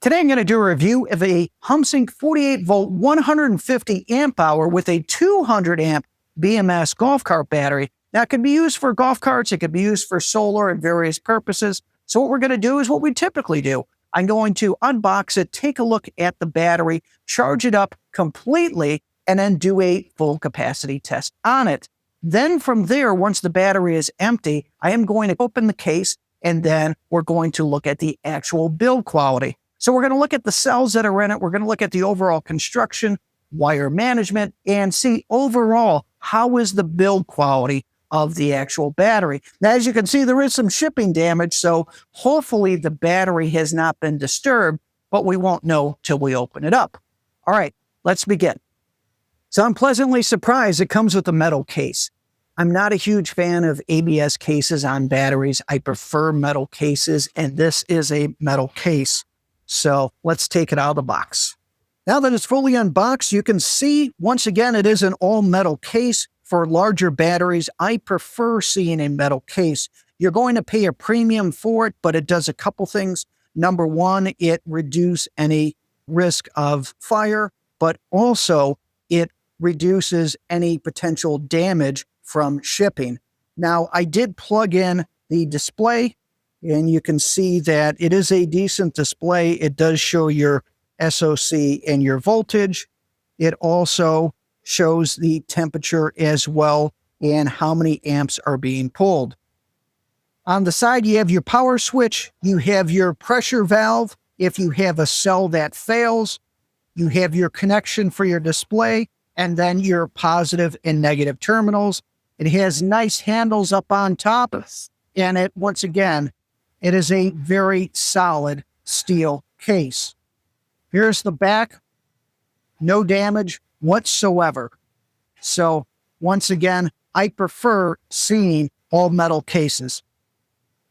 Today I'm going to do a review of a Humsienk 48 volt 150 amp hour with a 200 amp BMS golf cart battery. Now it can be used for golf carts, it can be used for solar and various purposes. So what we're going to do is what we typically do. I'm going to unbox it, take a look at the battery, charge it up completely, and then do a full capacity test on it. Then from there, once the battery is empty, I am going to open the case and then we're going to look at the actual build quality. So we're going to look at the cells that are in it. We're going to look at the overall construction, wire management, and see overall how is the build quality of the actual battery. Now, as you can see, there is some shipping damage, so hopefully the battery has not been disturbed, but we won't know till we open it up. All right, let's begin. So I'm pleasantly surprised it comes with a metal case. I'm not a huge fan of ABS cases on batteries. I prefer metal cases, and this is a metal case. So let's take it out of the box. Now that it's fully unboxed, you can see, once again, it is an all-metal case. For larger batteries, I prefer seeing a metal case. You're going to pay a premium for it, but it does a couple things. Number one, it reduces any risk of fire, but also it reduces any potential damage from shipping. Now, I did plug in the display, and you can see that it is a decent display. It does show your SOC and your voltage. It also shows the temperature as well and how many amps are being pulled. On the side, you have your power switch. You have your pressure valve. If you have a cell that fails, you have your connection for your display, and then your positive and negative terminals. It has nice handles up on top, and it, once again, it is a very solid steel case. Here's the back. No damage whatsoever. So, once again, I prefer seeing all metal cases.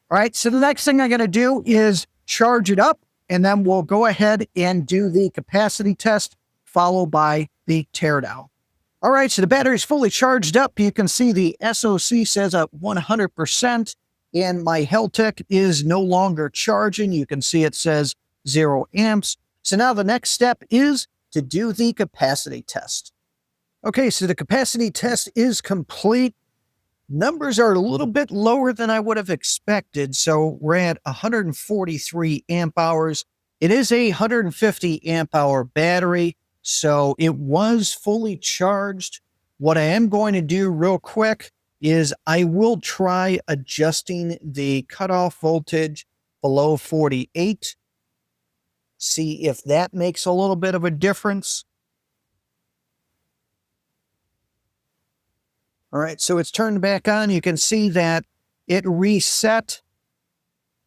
All right, so the next thing I'm going to do is charge it up, and then we'll go ahead and do the capacity test, followed by the teardown. All right, so the battery's fully charged up. You can see the SOC says at 100%. And my Heltec is no longer charging. You can see it says 0 amps. So now the next step is to do the capacity test. Okay, so the capacity test is complete. Numbers are a little bit lower than I would have expected. So we're at 143 amp hours. It is a 150 amp hour battery, so it was fully charged. What I am going to do real quick is I will try adjusting the cutoff voltage below 48. See if that makes a little bit of a difference. All right, so it's turned back on. You can see that it reset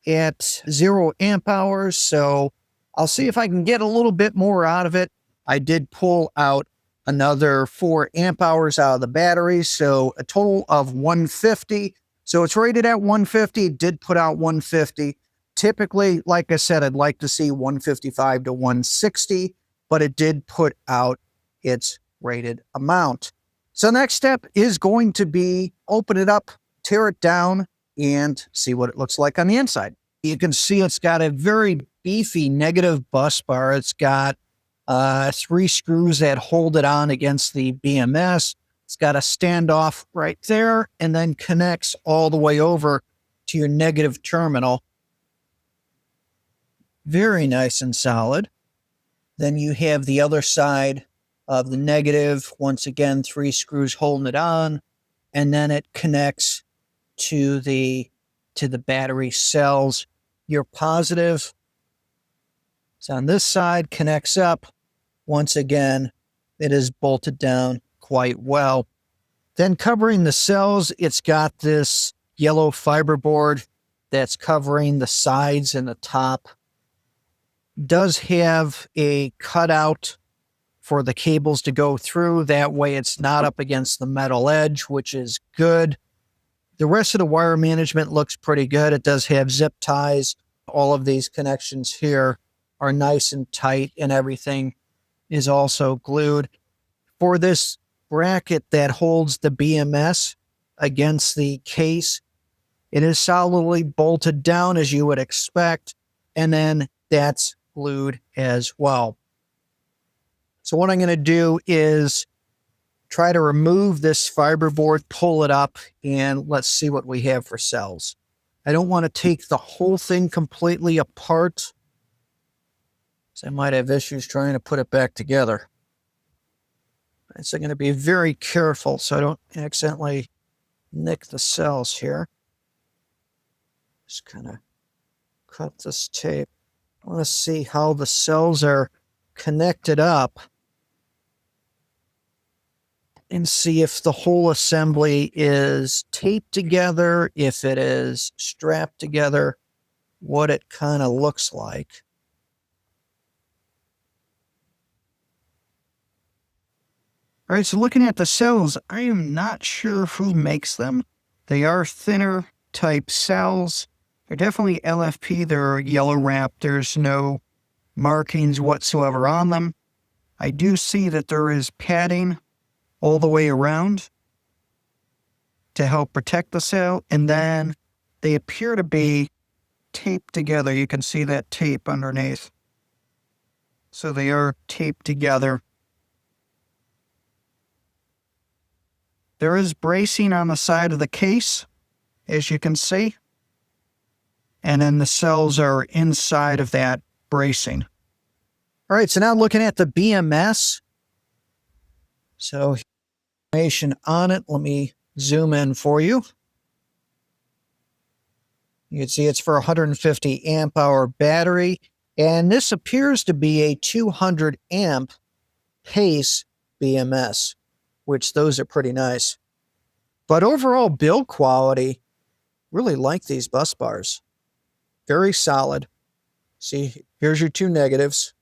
at 0 amp hours. So I'll see if I can get a little bit more out of it. I did pull out another 4 amp hours out of the battery, so a total of 150. So it's rated at 150, did put out 150. Typically, like I said, I'd like to see 155 to 160, but it did put out its rated amount. So next step is going to be open it up, tear it down, and see what it looks like on the inside. You can see it's got a very beefy negative bus bar. It's got 3 screws that hold it on against the BMS. It's got a standoff right there and then connects all the way over to your negative terminal. Very nice and solid. Then you have the other side of the negative. Once again, 3 screws holding it on, and then it connects to the battery cells. Your positive, it's on this side, connects up. Once again, it is bolted down quite well. Then covering the cells, it's got this yellow fiberboard that's covering the sides and the top. Does have a cutout for the cables to go through. That way it's not up against the metal edge, which is good. The rest of the wire management looks pretty good. It does have zip ties. All of these connections here are nice and tight, and everything is also glued. For this bracket that holds the BMS against the case, it is solidly bolted down as you would expect, and then that's glued as well. So what I'm going to do is try to remove this fiberboard, pull it up, and let's see what we have for cells. I don't want to take the whole thing completely apart, so I might have issues trying to put it back together. So I'm going to be very careful so I don't accidentally nick the cells here. Just kind of cut this tape. I want to see how the cells are connected up and see if the whole assembly is taped together, if it is strapped together, what it kind of looks like. All right, so looking at the cells, I am not sure who makes them. They are thinner type cells. They're definitely LFP. They're yellow wrapped. There's no markings whatsoever on them. I do see that there is padding all the way around to help protect the cell, and then they appear to be taped together. You can see that tape underneath. So they are taped together. There is bracing on the side of the case, as you can see, and then the cells are inside of that bracing. All right, so now looking at the BMS. So information on it. Let me zoom in for you. You can see it's for a 150 amp hour battery, and this appears to be a 200 amp pace BMS, which those are pretty nice. But overall build quality, really like these bus bars. Very solid. See, here's your two negatives,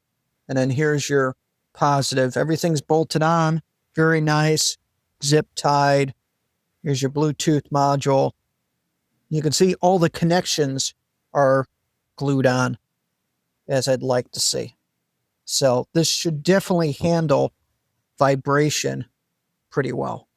and then here's your positive. Everything's bolted on. Very nice. Zip tied. Here's your Bluetooth module. You can see all the connections are glued on, as I'd like to see. So this should definitely handle vibration pretty well.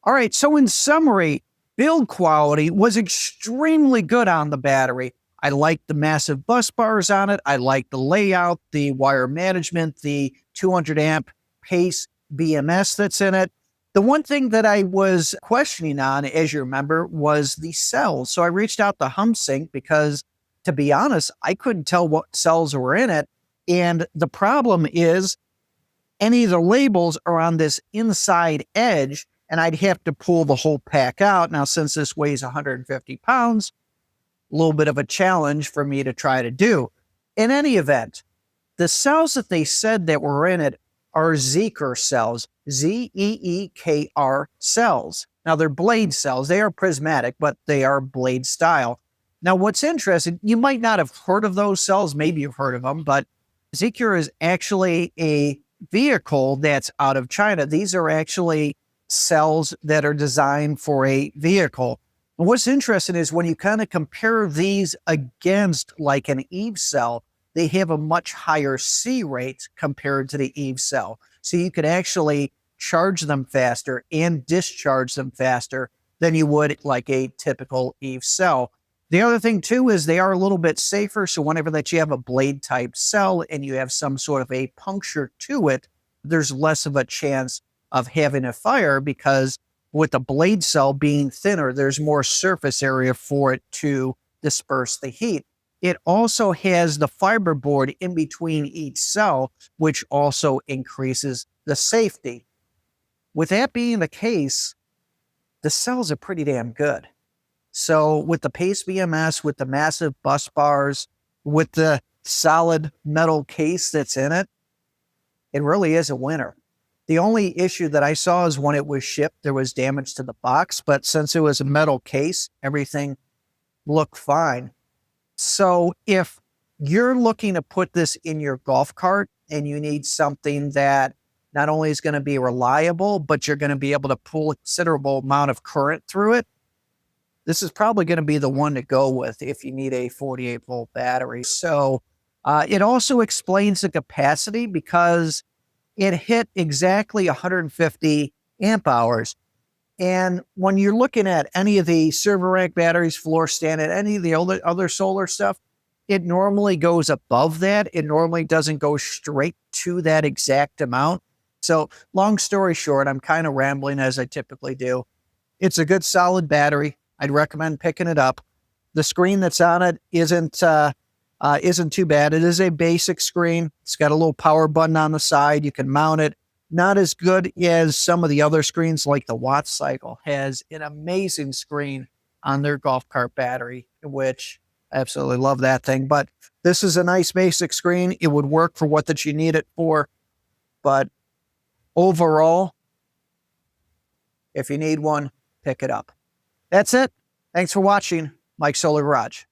All right, so in summary, build quality was extremely good on the battery. I like the massive bus bars on it. I like the layout, the wire management, the 200 amp pace BMS that's in it. The one thing that I was questioning on, as you remember, was the cells. So I reached out to Humsienk because, to be honest, I couldn't tell what cells were in it. And the problem is any of the labels are on this inside edge, and I'd have to pull the whole pack out. Now, since this weighs 150 pounds, a little bit of a challenge for me to try to do. In any event, the cells that they said that were in it are Zeekr cells, Zeekr cells. Now, they're blade cells. They are prismatic, but they are blade style. Now, what's interesting, you might not have heard of those cells. Maybe you've heard of them, but Zeekr is actually a vehicle that's out of China. These are actually cells that are designed for a vehicle. And what's interesting is when you kind of compare these against like an Eve cell, they have a much higher C rate compared to the Eve cell. So you could actually charge them faster and discharge them faster than you would like a typical Eve cell. The other thing too is they are a little bit safer. So whenever that you have a blade type cell and you have some sort of a puncture to it, there's less of a chance of having a fire, because with the blade cell being thinner, there's more surface area for it to disperse the heat. It also has the fiberboard in between each cell, which also increases the safety. With that being the case, the cells are pretty damn good. So with the pace BMS, with the massive bus bars, with the solid metal case that's in it, it really is a winner. The only issue that I saw is when it was shipped, there was damage to the box, but since it was a metal case, everything looked fine. So if you're looking to put this in your golf cart and you need something that not only is going to be reliable, but you're going to be able to pull a considerable amount of current through it, this is probably going to be the one to go with if you need a 48 volt battery. So it also explains the capacity, because it hit exactly 150 amp hours. And when you're looking at any of the server rack batteries, floor stand, and any of the other solar stuff, it normally goes above that. It normally doesn't go straight to that exact amount. So long story short, I'm kind of rambling as I typically do. It's a good solid battery. I'd recommend picking it up. The screen that's on it isn't too bad. It is a basic screen. It's got a little power button on the side. You can mount it. Not as good as some of the other screens, like the Watt Cycle has an amazing screen on their golf cart battery, which I absolutely love that thing. But this is a nice basic screen. It would work for what that you need it for. But overall, if you need one, pick it up. That's it. Thanks for watching Mike's Solar Garage.